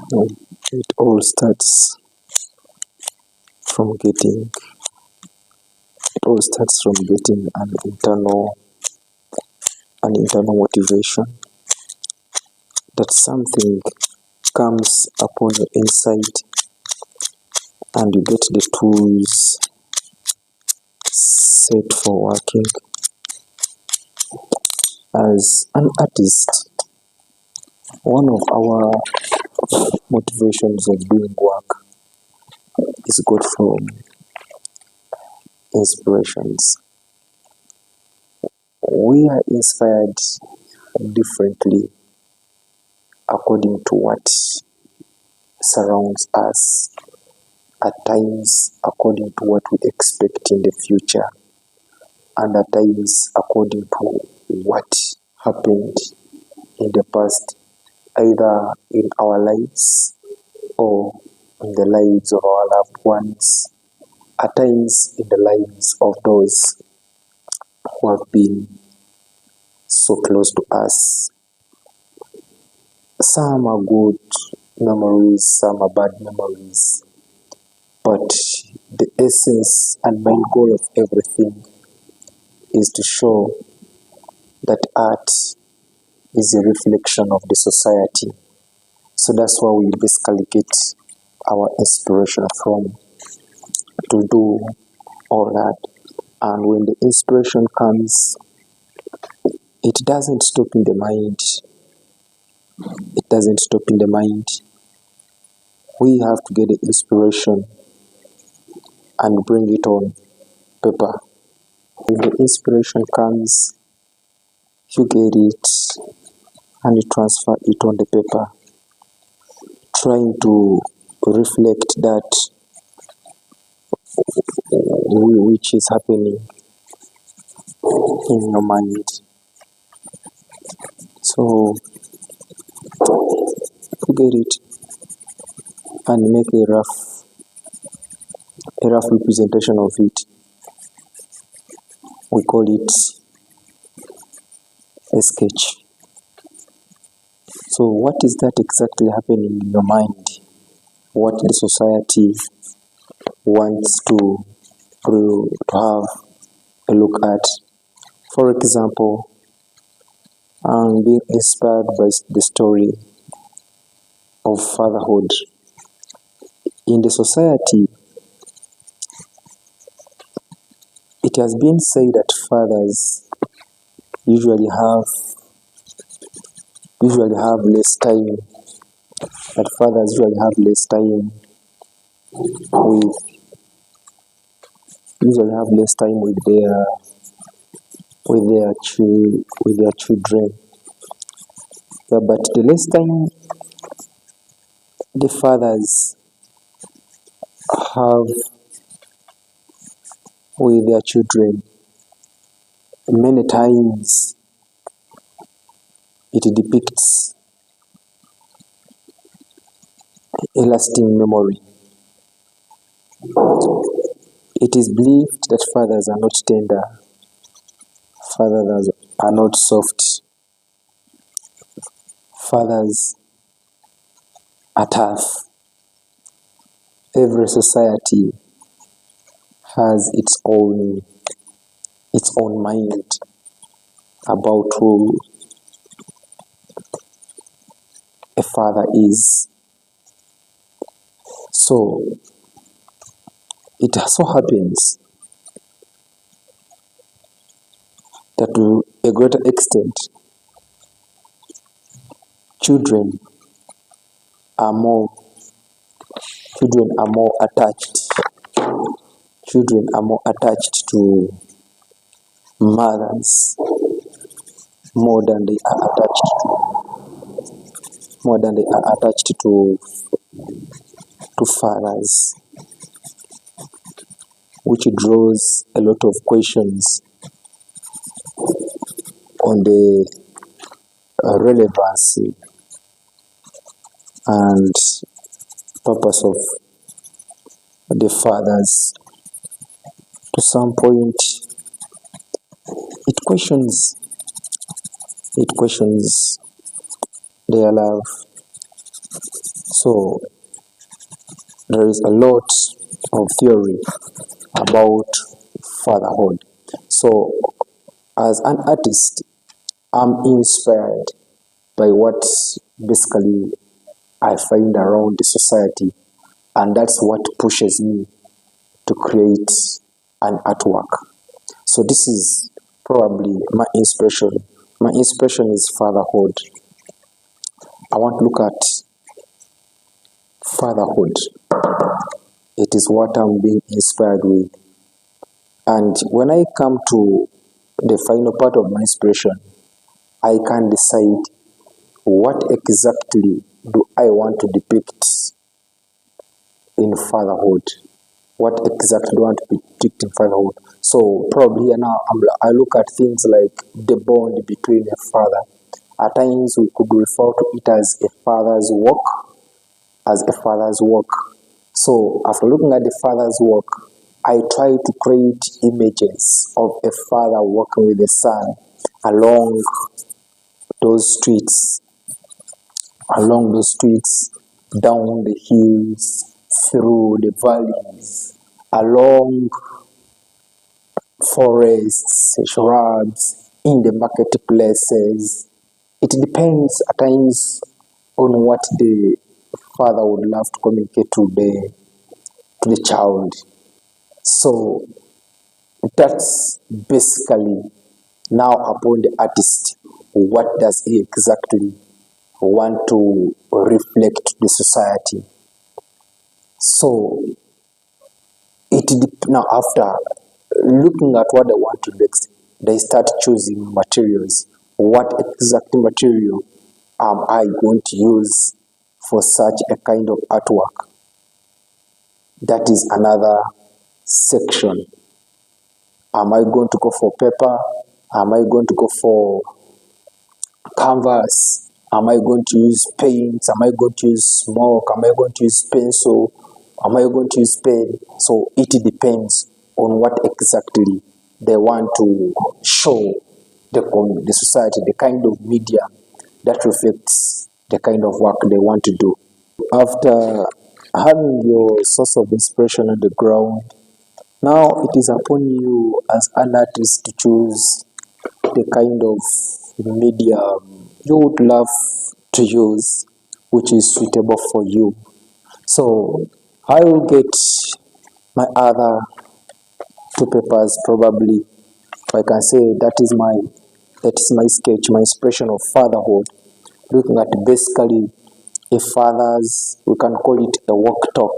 It all starts from getting an internal motivation, that something comes upon your inside and you get the tools set for working. As an artist, one of our motivations of doing work is got from inspirations. We are inspired differently according to what surrounds us, at times according to what we expect in the future, and at times according to what happened in the past, either in our lives or in the lives of our loved ones, at times in the lives of those who have been so close to us. Some are good memories, some are bad memories, but the essence and main goal of everything is to show that art is a reflection of the society. So that's where we basically get our inspiration from, to do all that. And when the inspiration comes, it doesn't stop in the mind. It doesn't stop in the mind. We have to get the inspiration and bring it on paper. When the inspiration comes, you get it and you transfer it on the paper, trying to reflect that which is happening in your mind. So you get it and make a rough representation of it. We call it a sketch. So what is that exactly happening in your mind? What the society wants to have a look at. For example, I'm being inspired by the story of fatherhood. In the society, it has been said that fathers usually have less time. That fathers usually have less time with their children. Yeah, but the less time the fathers have with their children, many times it depicts a lasting memory. It is believed that fathers are not tender, fathers are not soft, fathers are tough. Every society has its own mind about who a father is. So it so happens that to a greater extent, children are more attached. Children are more attached to mothers more than they are attached to fathers, which draws a lot of questions on the relevancy and purpose of the fathers. To some point, it questions their love. So there is a lot of theory about fatherhood. So as an artist, I'm inspired by what basically I find around the society, and that's what pushes me to create an artwork. So this is probably my inspiration. My inspiration is fatherhood. I want to look at fatherhood. It is what I'm being inspired with. And when I come to the final part of my inspiration, I can decide what exactly do I want to depict in fatherhood. What exactly do I want to depict in fatherhood? So probably here now I look at things like the bond between a father. At times we could refer to it as a father's work, So after looking at the father's work, I try to create images of a father working with a son along those streets, down the hills, through the valleys, along forests, shrubs, in the marketplaces. It depends at times on what the father would love to communicate to the child. So that's basically now upon the artist. What does he exactly want to reflect to the society? So now after looking at what they want to next, they start choosing materials. What exact material am I going to use for such a kind of artwork? That is another section. Am I going to go for paper? Am I going to go for canvas? Am I going to use paint? Am I going to use smoke? Am I going to use pencil? Am I going to use pen? So it depends on what exactly they want to show the society, the kind of media that reflects the kind of work they want to do. After having your source of inspiration on the ground, now it is upon you as an artist to choose the kind of medium you would love to use, which is suitable for you. So I will get my other two papers probably. I can say that is my sketch, my expression of fatherhood, looking at basically a father's, we can call it a walk talk.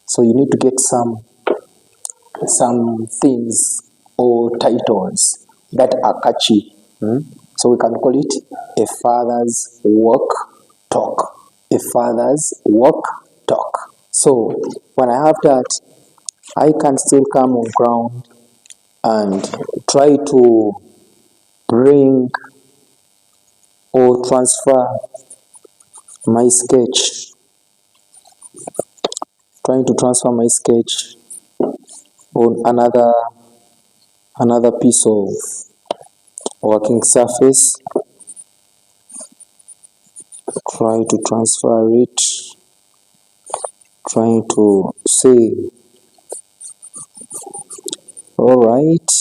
So you need to get some things or titles that are catchy. So we can call it a father's walk talk. A father's walk talk. So when I have that, I can still come on ground and try to bring or transfer my sketch, trying to transfer my sketch on another piece of working surface, try to transfer it, trying to say, all right,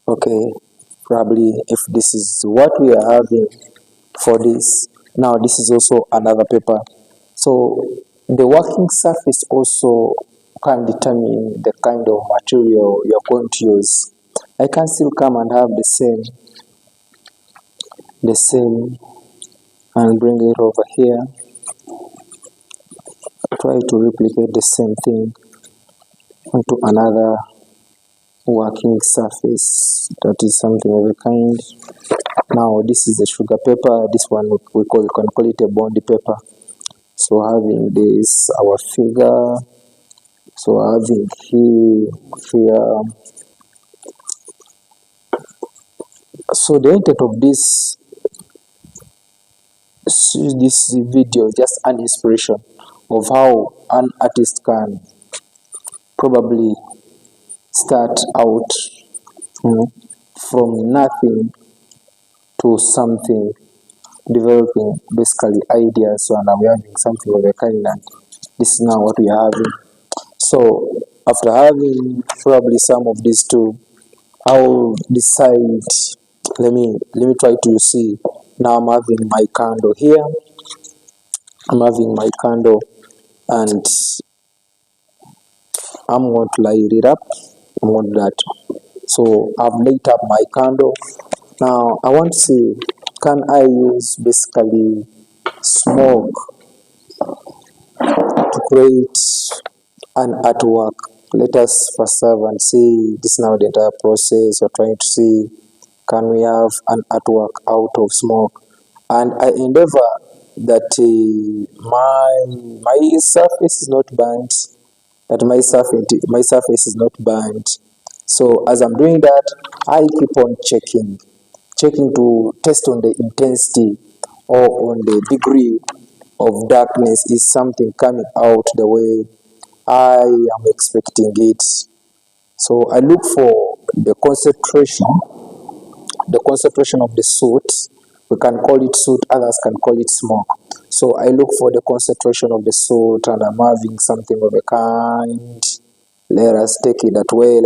okay, probably if this is what we are having for this, now this is also another paper. So the working surface also can determine the kind of material you're going to use. I can still come and have the same and bring it over here, try to replicate the same thing onto another working surface. That is something of a kind. Now this is the sugar paper. This one we can call it a bond paper. So having this, our figure, so having here. So the intent of this video is just an inspiration of how an artist can probably start out from nothing to something, developing basically ideas. So now we're having something of a kind, and this is now what we are having. So after having probably some of these two, I'll decide. Let me try to see. Now I'm having my candle here. I'm having my candle, and I'm going to light it up. I want that. So I've lit up my candle. Now I want to see, can I use basically smoke to create an artwork? Let us first have and see this now the entire process. We're trying to see, can we have an artwork out of smoke? And I endeavor that my surface is not burnt, that my surface is not burnt. So as I'm doing that, I keep on checking to test on the intensity or on the degree of darkness. Is something coming out the way I am expecting it? So I look for the concentration of the soot. We can call it soot, others can call it smoke. So I look for the concentration of the soot, and I'm having something of a kind. Let us take it that way.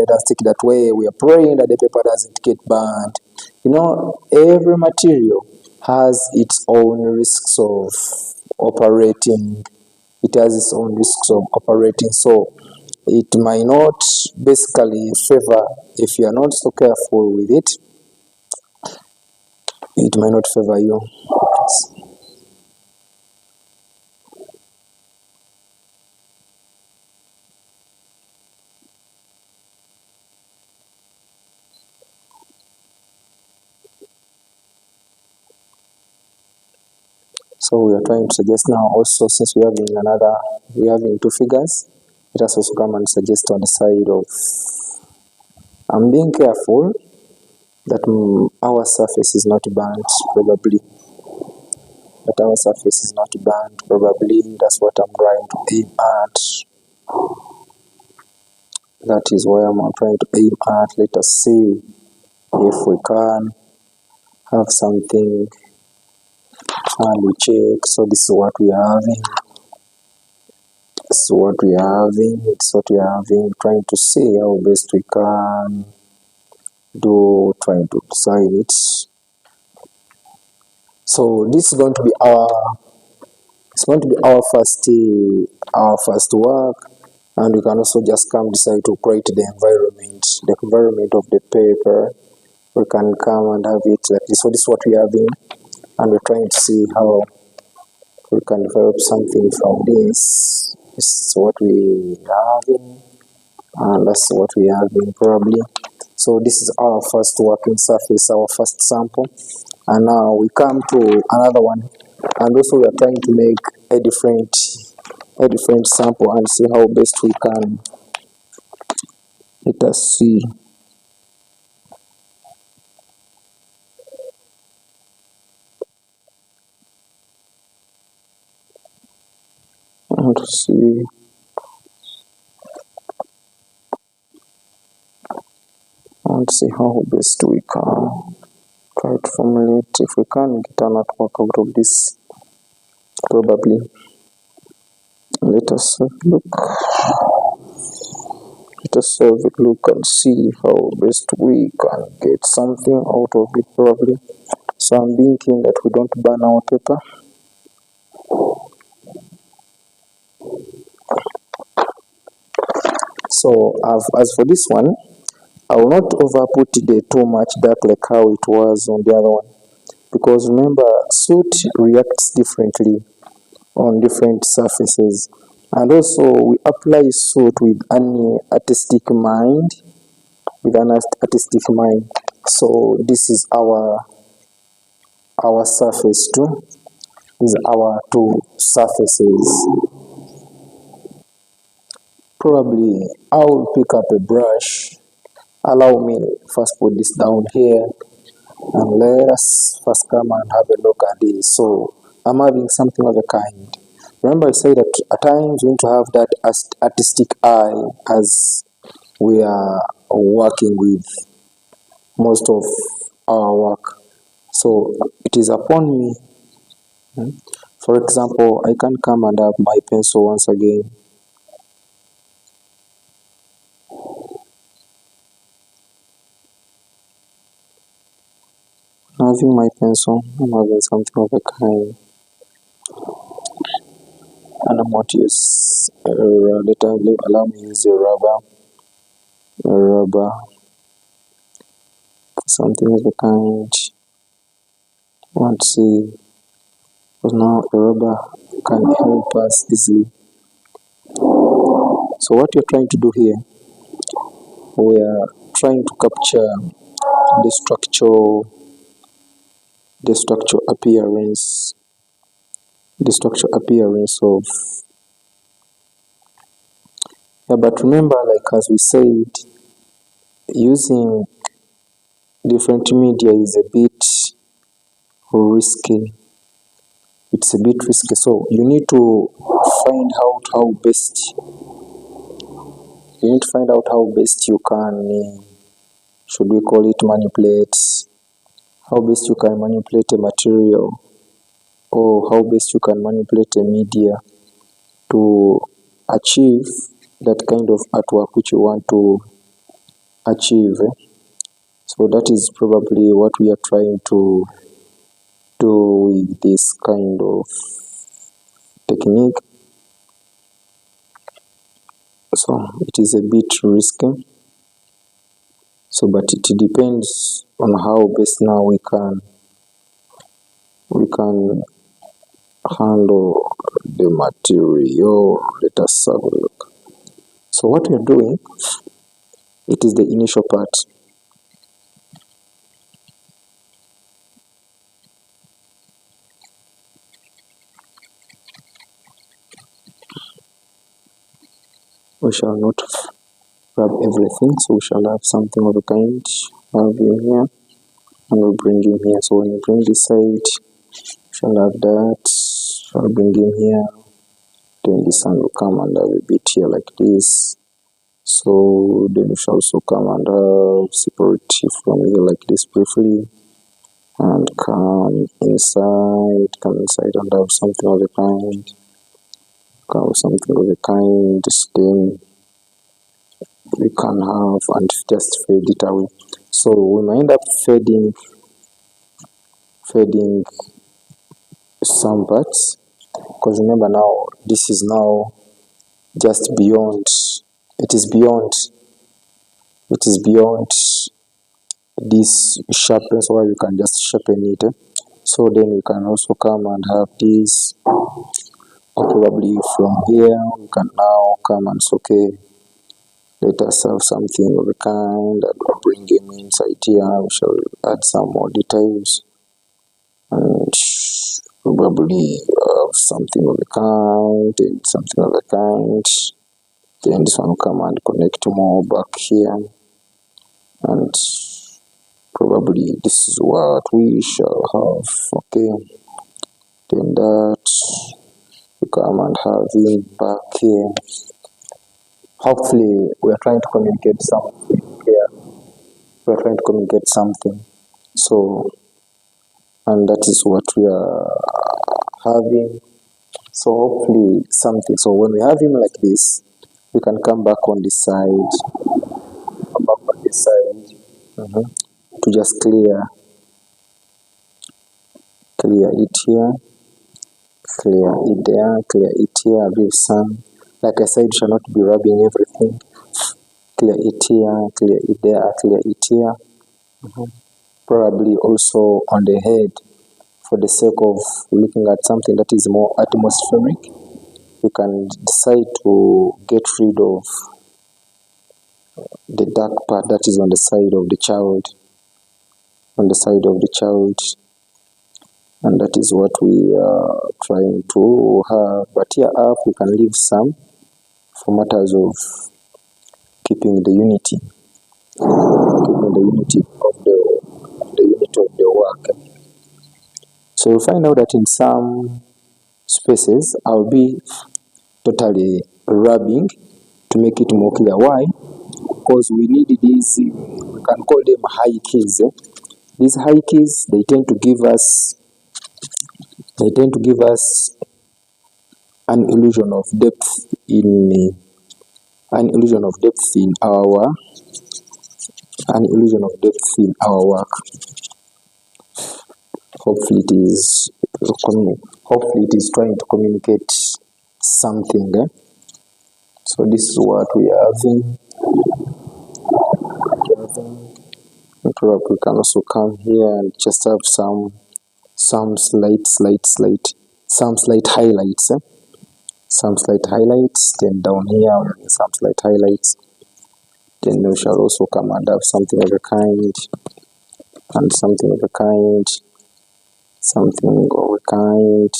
We are praying that the paper doesn't get burned. You know, every material has its own risks of operating. It has its own risks of operating. So it might not basically favor, if you are not so careful with it, it might not favor you. So we are trying to suggest now also, since we are having two figures, let us also come and suggest on the side of, I'm being careful that our surface is not burnt, probably. That our surface is not burnt, probably. That's what I'm trying to aim at. That is where I'm trying to aim at. Let us see if we can have something. And we check. So this is what we are having. It's what we are having. Trying to see how best we can do, trying to design it. So this is going to be our first work, and we can also just decide to create the environment of the paper. We can come and have it like this. So this is what we are having, and we're trying to see how we can develop something from this. This is what we are having, and that's what we are having probably. So this is our first working surface, our first sample, and now we come to another one, and also we are trying to make a different sample and see how best we can. Let us see. And see. And see how best we can try to formulate, if we can get an artwork out of this, probably. Let us have a look. Let us have a look and see how best we can get something out of it, probably. So I'm thinking that we don't burn our paper. So as for this one, I will not overput it too much dark like how it was on the other one, because remember, soot reacts differently on different surfaces, and also we apply soot with an artistic mind. So this is our surface too. These are our two surfaces. Probably I will pick up a brush. Allow me first put this down here, and let us first come and have a look at this. So I'm having something of a kind. Remember I said that at times we need to have that artistic eye as we are working with most of our work. So it is upon me. For example, I can come and have my pencil once again. Having my pencil, I'm having something of a kind. And I'm going to use allow me use a rubber, something of a kind. I want to see, because now a rubber can help us easily. So what you're trying to do here, we are trying to capture the structural appearance, of, but remember, like as we said, using different media is a bit risky. It's a bit risky, so you need to find out how best you can, should we call it, manipulate, how best you can manipulate a material, or how best you can manipulate a media to achieve that kind of artwork which you want to achieve. So that is probably what we are trying to do with this kind of technique. So it is a bit risky. So, but it depends on how best now we can handle the material. Let us have a look. So what we are doing, it is the initial part. We shall not grab everything, so we shall have something of a kind. Have him here, and we'll bring him here. So when you bring this side, we shall have that. I'll bring him here. Then this one will come and have a bit here like this. So then we shall also come and have separate from here like this briefly, and come inside and have something of the kind. Then we can have and just fade it away. So we might end up fading some parts, because remember now this is now just beyond. It is beyond this sharpness, where you can just sharpen it. So then we can also come and have this, or probably from here we can now come and say, okay, let us have something of a kind, and we'll bring him inside here. We shall add some more details, and probably have something of a kind, and something of a kind. Then this one will come and connect more back here, and probably this is what we shall have. Okay, then that we come and have him back here. Hopefully we are trying to communicate something here. We are trying to communicate something. So, and that is what we are having. So hopefully something. So when we have him like this, we can come back on this side. To just clear it here, clear it there, clear it here, leave some. Like I said, you shall not be rubbing everything. Clear it here, clear it there, clear it here. Probably also on the head, for the sake of looking at something that is more atmospheric, you can decide to get rid of the dark part that is on the side of the child. And that is what we are trying to have. But here up, we can leave some for matters of keeping the unity of the work. So you'll find out that in some spaces, I'll be totally rubbing to make it more clear. Why? Because we need these, we can call them high keys. These high keys, they tend to give us an illusion of depth in our work. Hopefully it is trying to communicate something. So this is what we are having. Probably we can also come here and just have some slight highlights. Some slight highlights. Then down here we have some slight highlights. Then we shall also come and have something of a kind, and something of a kind, something of a kind.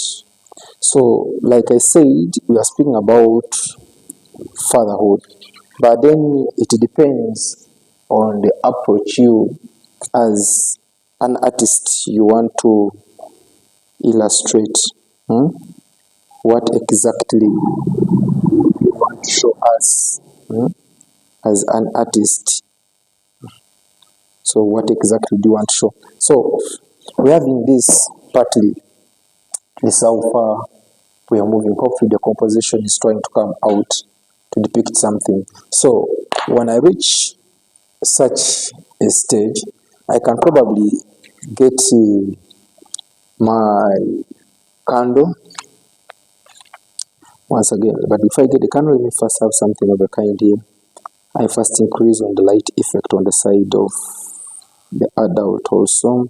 So, like I said, we are speaking about fatherhood, but then it depends on the approach you, as an artist, you want to illustrate. What exactly you want to show us as an artist. So what exactly do you want to show? So we have in this partly, this is how far we are moving. Hopefully the composition is trying to come out to depict something. So when I reach such a stage, I can probably get my candle once again. But if I get the candle, let me first have something of a kind here. I first increase on the light effect on the side of the adult also.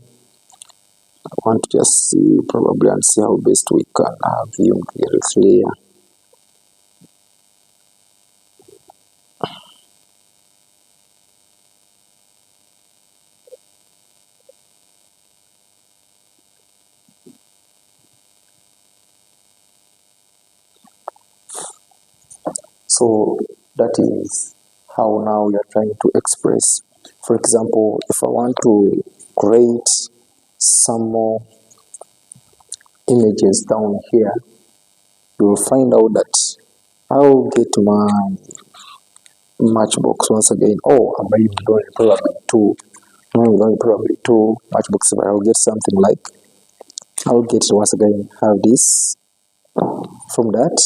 I want to just see probably and see how best we can have you very clear. So that is how now we are trying to express. For example, if I want to create some more images down here, you will find out that I'll get my matchbox once again. Oh, I'm only probably two matchboxes, but I'll get something like, I'll get once again have this from that.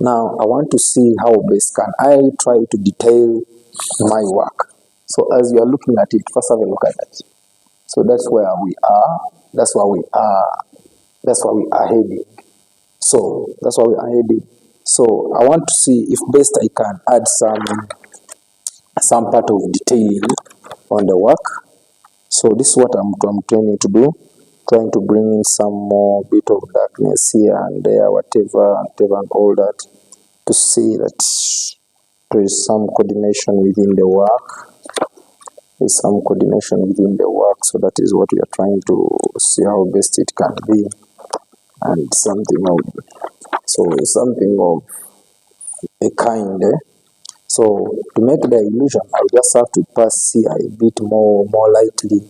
Now I want to see how best can I try to detail my work. So as you are looking at it, first have a look at that. So that's where we are. That's where we are heading. So that's where we are heading. So I want to see if best I can add some part of detailing on the work. So this is what I'm trying to do. Trying to bring in some more bit of darkness here and there, whatever and all that, to see that there is some coordination within the work. So that is what we are trying to see how best it can be, and something of a kind. So to make the illusion, I'll just have to pass here a bit more lightly.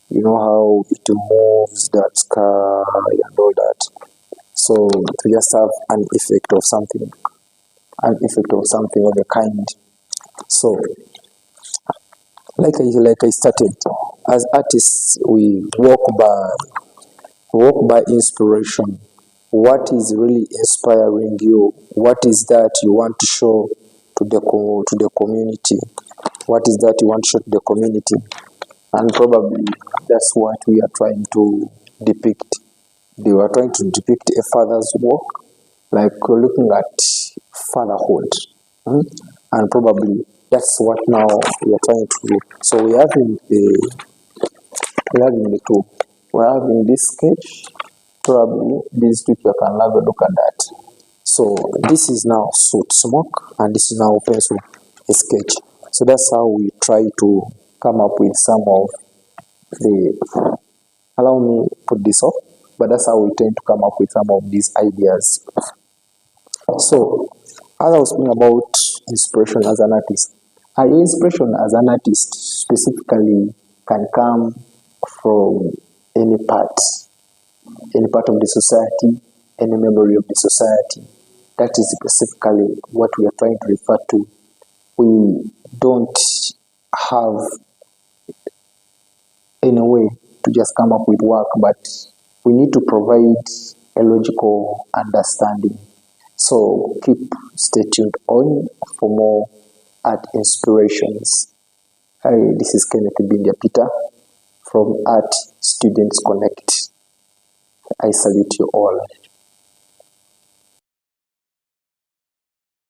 You know how it moves that sky and all that. So to just have an effect of something of a kind. So like I started, as artists, we walk by inspiration. What is really inspiring you? What is that you want to show to the community? What is that you want to show to the community? And probably that's what we are trying to depict. They were trying to depict a father's work, like we're looking at fatherhood. And probably that's what now we are trying to do. So we're having this sketch. Probably these two you can have a look at that. So this is now soot smoke, and this is now pencil sketch. So that's how we try to come up with some of the, allow me put this off, but that's how we tend to come up with some of these ideas. So as I was speaking about inspiration as an artist, inspiration as an artist specifically can come from any part of the society, any memory of the society. That is specifically what we are trying to refer to. We don't have any way to just come up with work, but we need to provide a logical understanding. So stay tuned on for more art inspirations. Hi, this is Kenneth Bindya Peter from Art Students Connect. I salute you all.